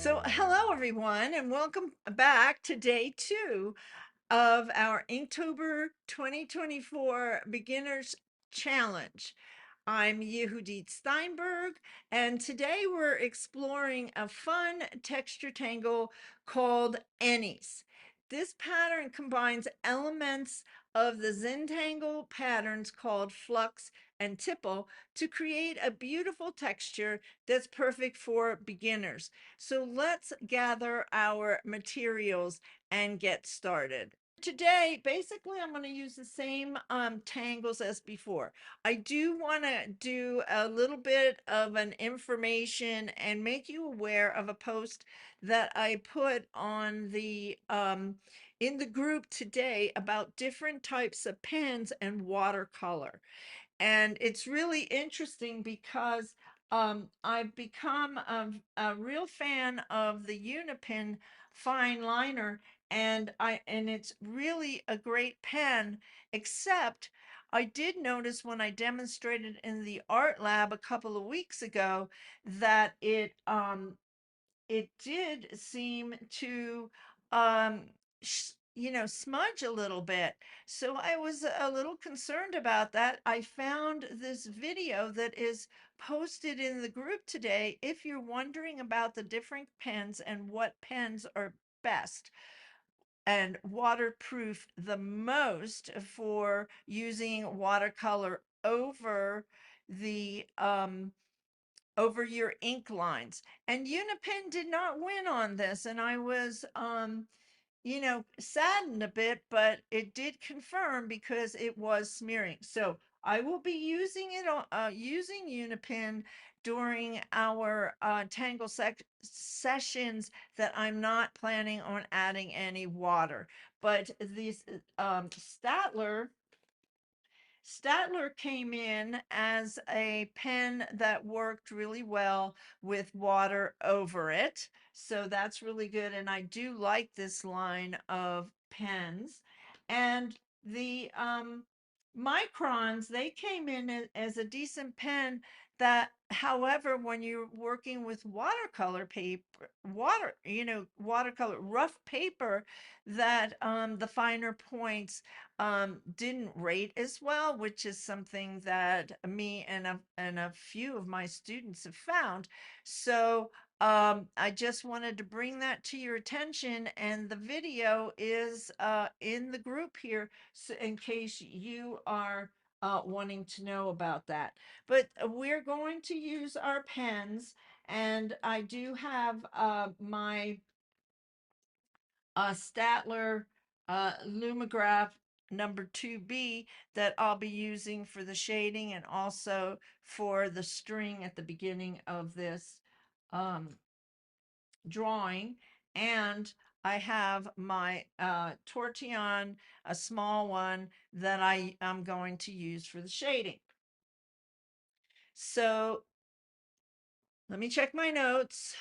So, hello everyone, and welcome back to day two of our Inktober 2024 Beginners Challenge. I'm Yehudit Steinberg, and today we're exploring a fun texture tangle called Ennies. This pattern combines elements of the Zentangle patterns called Flux and Tipple to create a beautiful texture that's perfect for beginners. So let's gather our materials and get started. Today, basically, I'm going to use the same tangles as before. I do want to do a little bit of an information and make you aware of a post that I put on the in the group today about different types of pens and watercolor. And it's really interesting because I've become a real fan of the Unipin fine liner, and it's really a great pen, except I did notice when I demonstrated in the art lab a couple of weeks ago that it did seem to um smudge a little bit. So I was a little concerned about that. I found this video that is posted in the group today if you're wondering about the different pens and what pens are best and waterproof the most for using watercolor the over your ink lines. And Unipin did not win on this, and I was saddened a bit, but it did confirm because it was smearing. So I will be using it on using Unipin during our tangle sessions that I'm not planning on adding any water. But these Statler came in as a pen that worked really well with water over it. So that's really good. And I do like this line of pens. And the Microns, they came in as a decent pen that, however, when you're working with watercolor paper, watercolor rough paper, that the finer points didn't rate as well, which is something that me and a few of my students have found. So I just wanted to bring that to your attention, and the video is in the group here, so in case you are wanting to know about that. But we're going to use our pens, and I do have my Statler Lumograph number 2B that I'll be using for the shading and also for the string at the beginning of this um, drawing. And I have my Tortillon, a small one that I am going to use for the shading. So let me check my notes.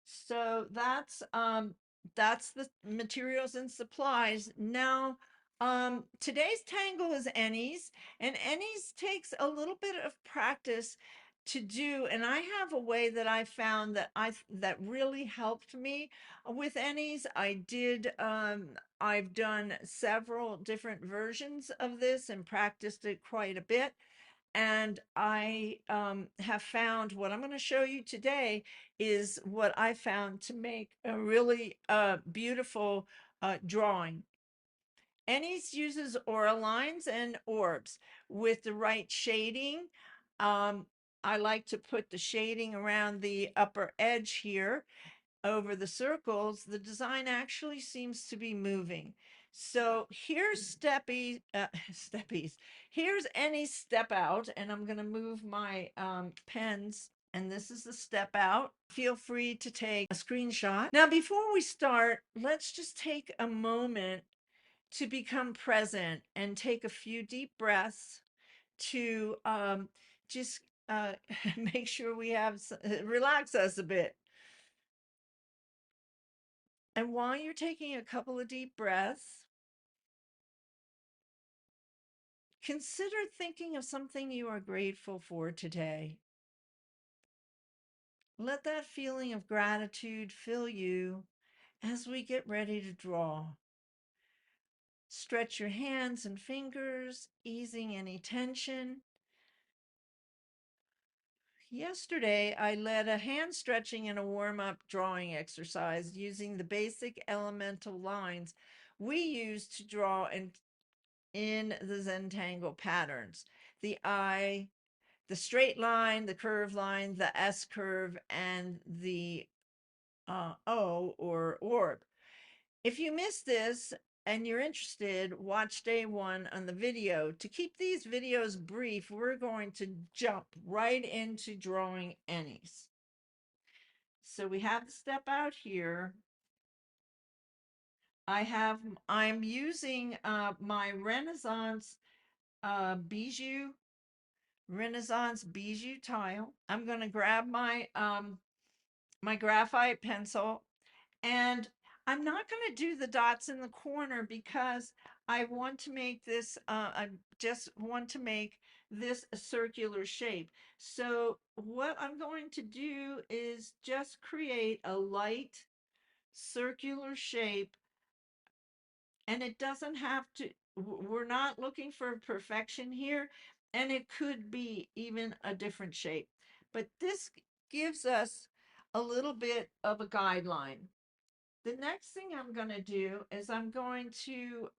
So that's the materials and supplies. Now today's tangle is Ennies, and Ennies takes a little bit of practice to do, and I have a way that I found that really helped me with Ennies. I've done several different versions of this and practiced it quite a bit, and I have found what I'm going to show you today is what I found to make a really beautiful drawing. Ennies uses aura lines and orbs with the right shading. Um, I like to put the shading around the upper edge here over the circles. The design actually seems to be moving. So here's steppies. Here's any step out, and I'm going to move my pens. And this is the step out. Feel free to take a screenshot. Now, before we start, let's just take a moment to become present and take a few deep breaths to just make sure we have relax us a bit. And while you're taking a couple of deep breaths, consider thinking of something you are grateful for today. Let that feeling of gratitude fill you as we get ready to draw. Stretch your hands and fingers, easing any tension. Yesterday, I led a hand stretching and a warm up drawing exercise using the basic elemental lines we use to draw in the Zentangle patterns: the I, the straight line, the curved line, the S curve, and the O or orb. If you missed this and you're interested, watch day one on the video. To keep these videos brief, we're going to jump right into drawing Ennies. So we have the step out here. I'm using my Bijou Renaissance Bijou tile. I'm going to grab my graphite pencil, and I'm not going to do the dots in the corner because I want to make this, I just want to make this a circular shape. So what I'm going to do is just create a light circular shape, and it doesn't have to, we're not looking for perfection here, and it could be even a different shape. But this gives us a little bit of a guideline. The next thing I'm going to do is I'm going to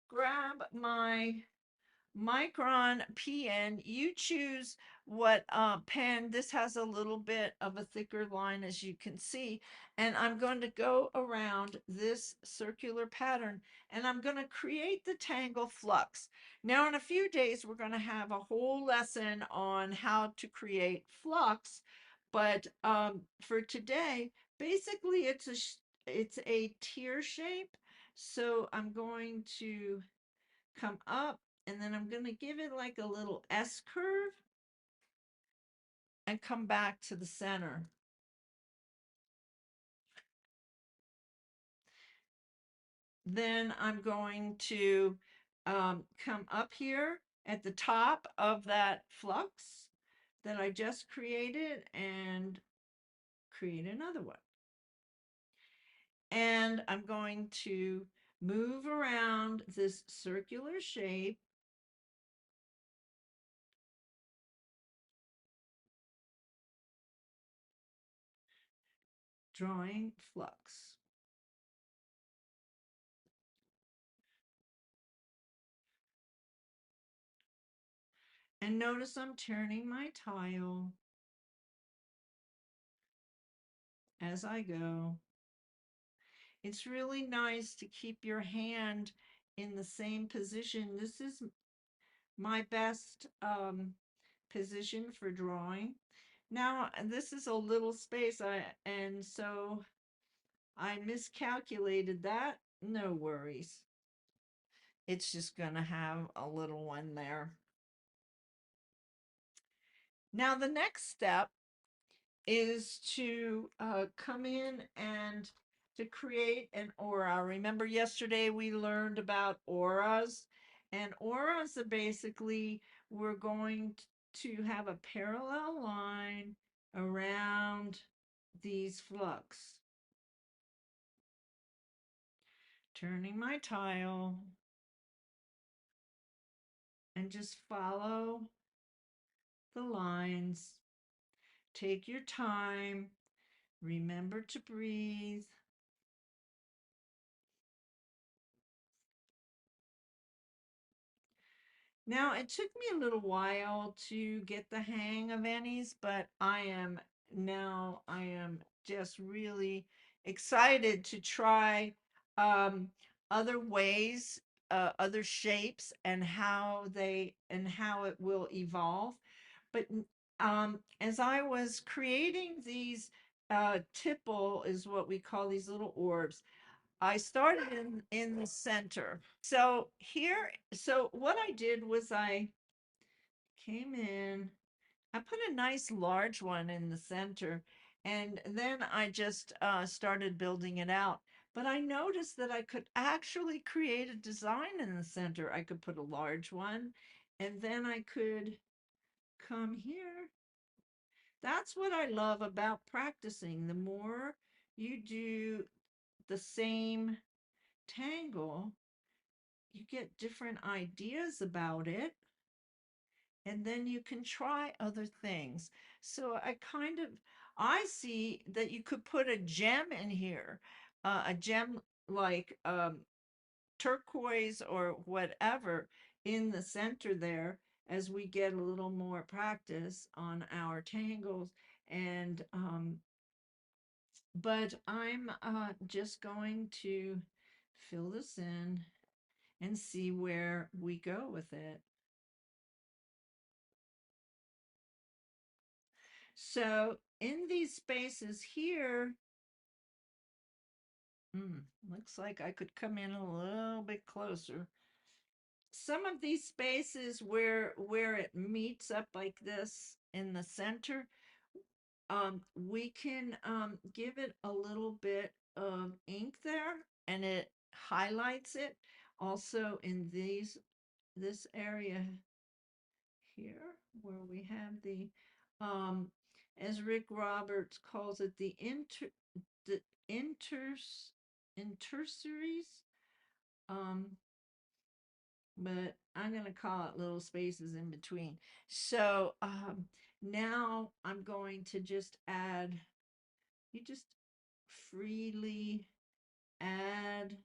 grab my Micron pen. You choose what pen. This has a little bit of a thicker line, as you can see, and I'm going to go around this circular pattern, and I'm going to create the tangle flux. Now in a few days we're going to have a whole lesson on how to create flux, but for today basically it's a tear shape. So I'm going to come up, and then I'm going to give it like a little S curve and come back to the center. Then I'm going to come up here at the top of that flux that I just created and create another one. And I'm going to move around this circular shape, drawing flux. And notice I'm turning my tile as I go. It's really nice to keep your hand in the same position. This is my best position for drawing. Now, this is a little space, and so I miscalculated that. No worries. It's just going to have a little one there. Now, the next step is to come in and to create an aura. Remember yesterday we learned about auras, and auras are basically, we're going to have a parallel line around these flux. Turning my tile and just follow the lines. Take your time. Remember to breathe. Now, it took me a little while to get the hang of Ennies, but I am just really excited to try other ways, other shapes, and how it will evolve. But as I was creating these tipple, is what we call these little orbs, I started in the center. So what I did was I came in, I put a nice large one in the center, and then I just started building it out. But I noticed that I could actually create a design in the center. I could put a large one, and then I could come here. That's what I love about practicing. The more you do the same tangle, you get different ideas about it, and then you can try other things. So I see that you could put a gem in here, a gem like turquoise or whatever in the center there as we get a little more practice on our tangles. And but I'm just going to fill this in and see where we go with it. So in these spaces here, looks like I could come in a little bit closer. Some of these spaces where it meets up like this in the center, we can give it a little bit of ink there, and it highlights it. Also in this area here where we have the as Rick Roberts calls it, the interseries, um but I'm going to call it little spaces in between. So now I'm going to just add, you just freely add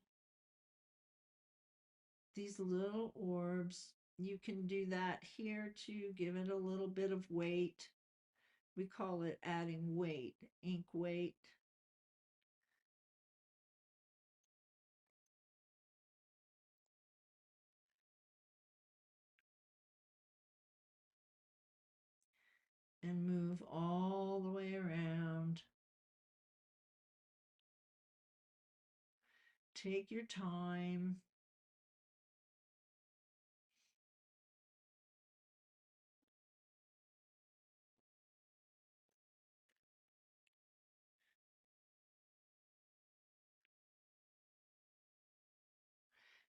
these little orbs. You can do that here to give it a little bit of weight. We call it adding weight, ink weight. And move all the way around. Take your time.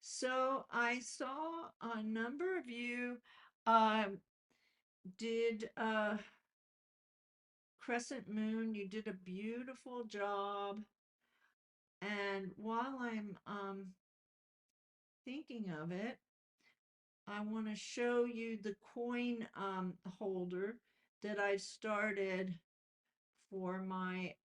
So I saw a number of you did Crescent Moon. You did a beautiful job. And while I'm thinking of it, I want to show you the coin holder that I started for my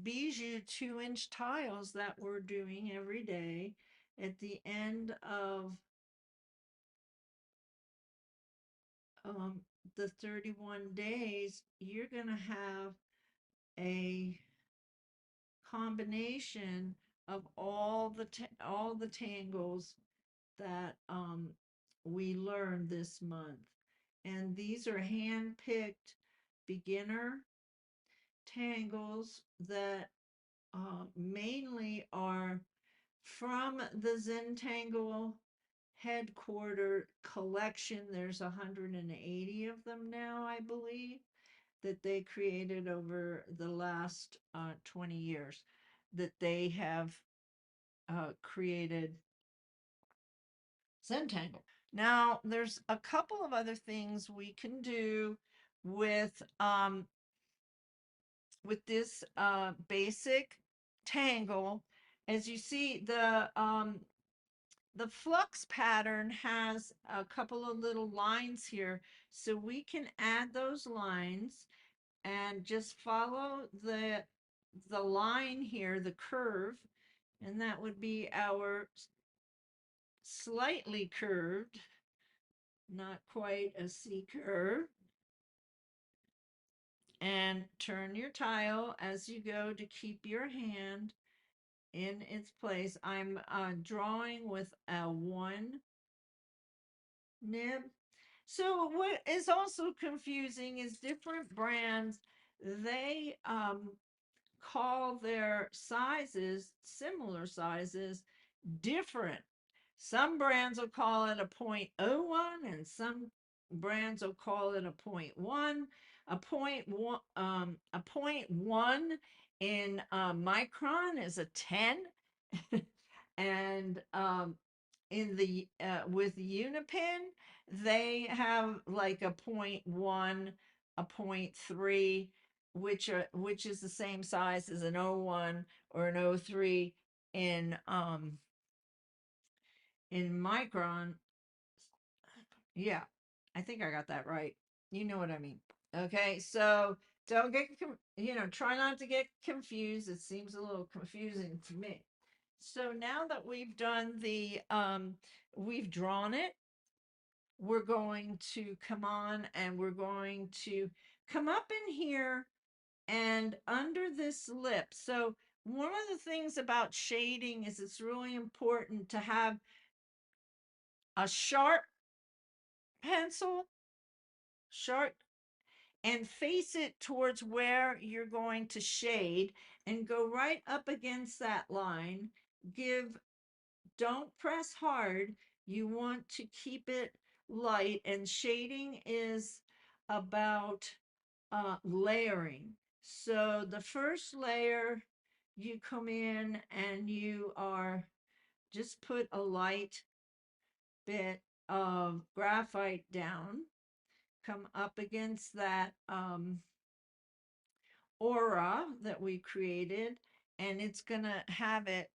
bijou 2-inch tiles that we're doing every day. At the end of the 31 days, you're going to have a combination of all the tangles that we learned this month. And these are hand-picked beginner tangles that mainly are from the Zentangle headquarter collection. There's 180 of them now, I believe, that they created over the last 20 years, that they have created Zentangle. Now, there's a couple of other things we can do with this basic tangle. As you see, the flux pattern has a couple of little lines here, so we can add those lines and just follow the line here, the curve, and that would be our slightly curved, not quite a C curve. And turn your tile as you go to keep your hand in its place. I'm drawing with a 1 nib. So what is also confusing is different brands, they call their sizes, similar sizes, different. Some brands will call it a 0.01 and some brands will call it a 0.1. A point one in micron is a 10. And in the with Unipin, they have like a 0.1 a 0.3, which is the same size as an O1 or an O3 in micron. Yeah, I think I got that right. You know what I mean. Okay, so don't get, try not to get confused. It seems a little confusing to me. So now that we've done we've drawn it, we're going to come on and we're going to come up in here and under this lip. So one of the things about shading is it's really important to have a sharp pencil, sharp, and face it towards where you're going to shade and go right up against that line. Don't press hard. You want to keep it light, and shading is about layering. So the first layer, you come in and you are just put a light bit of graphite down, come up against that aura that we created, and it's going to have it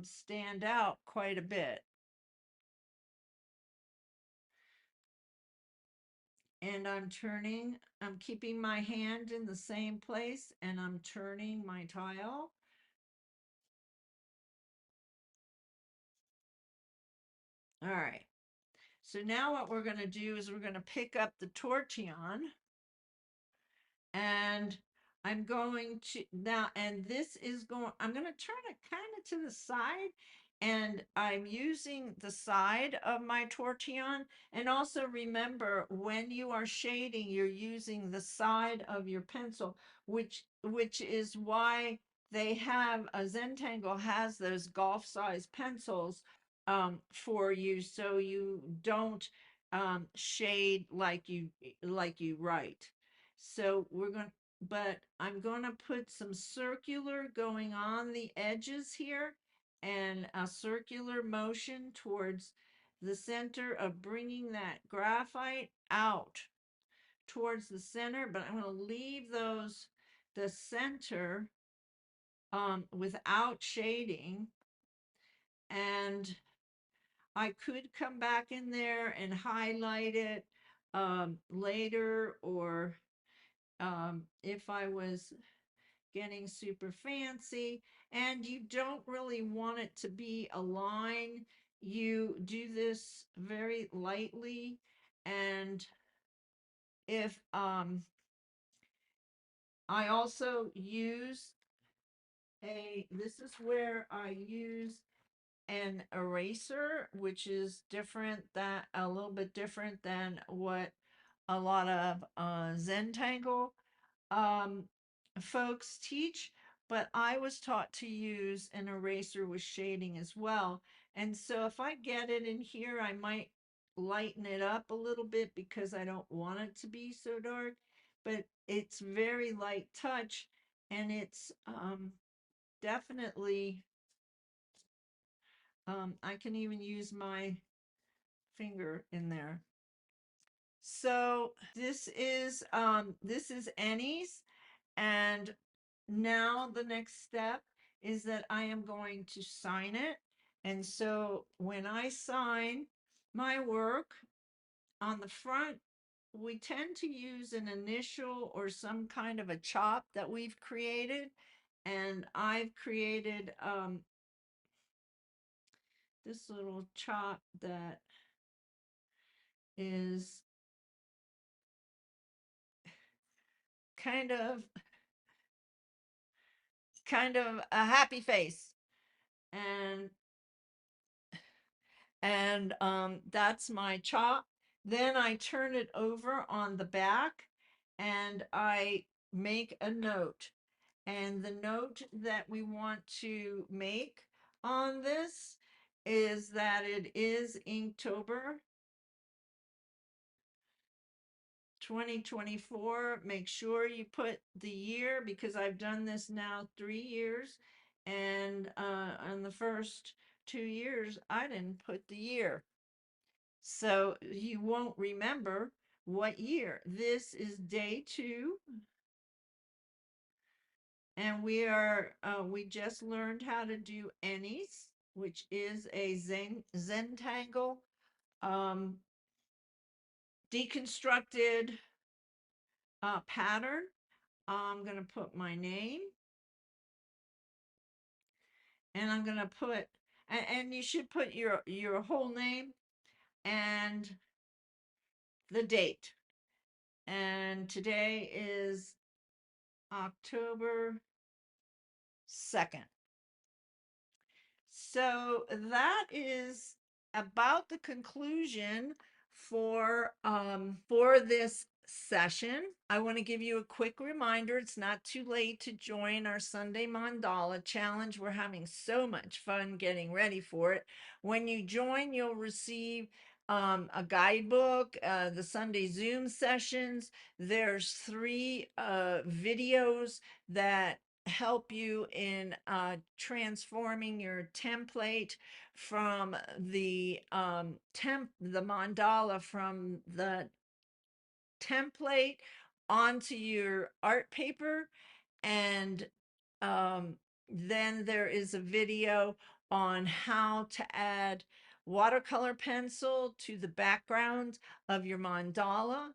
stand out quite a bit. And I'm keeping my hand in the same place, and I'm turning my tile. All right. So now what we're going to do is we're going to pick up the tortillon, and I'm going to now, and this is going, I'm going to turn it kind of to the side, and I'm using the side of my tortillon. And also remember, when you are shading, you're using the side of your pencil, which is why they have a Zentangle has those golf size pencils for you, so you don't shade like you write. So but I'm going to put some circular going on the edges here, and a circular motion towards the center of bringing that graphite out towards the center. But I'm going to leave the center without shading, and I could come back in there and highlight it later, or if I was getting super fancy and you don't really want it to be a line, you do this very lightly. And if I also use this is where I use an eraser, which is different, that a little bit different than what a lot of Zentangle um, folks teach, but I was taught to use an eraser with shading as well. And so if I get it in here, I might lighten it up a little bit because I don't want it to be so dark, but it's very light touch, and it's definitely, I can even use my finger in there. So this is Ennies. And now the next step is that I am going to sign it. And so when I sign my work on the front, we tend to use an initial or some kind of a chop that we've created. And I've created this little chop that is kind of a happy face. And that's my chop. Then I turn it over on the back and I make a note. And the note that we want to make on this is that it is Inktober 2024. Make sure you put the year, because I've done this now 3 years, and on the first 2 years I didn't put the year, so you won't remember what year. This is day 2, and we just learned how to do Ennies, which is a Zentangle um, deconstructed pattern. I'm going to put my name, and I'm going to put, and you should put your whole name and the date. And today is October 2nd. So that is about the conclusion for this session. I want to give you a quick reminder. It's not too late to join our Sunday Mandala Challenge. We're having so much fun getting ready for it. When you join, you'll receive a guidebook, the Sunday Zoom sessions. There's 3 videos that help you in transforming your template from the the mandala from the template onto your art paper. And then there is a video on how to add watercolor pencil to the background of your mandala,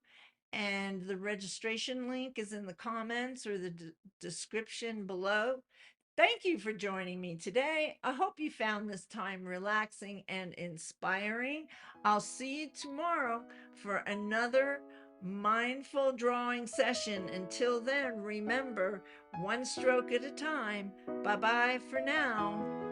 and the registration link is in the comments or the description below. Thank you for joining me today. I hope you found this time relaxing and inspiring. I'll see you tomorrow for another mindful drawing session. Until then, remember, one stroke at a time. Bye bye for now.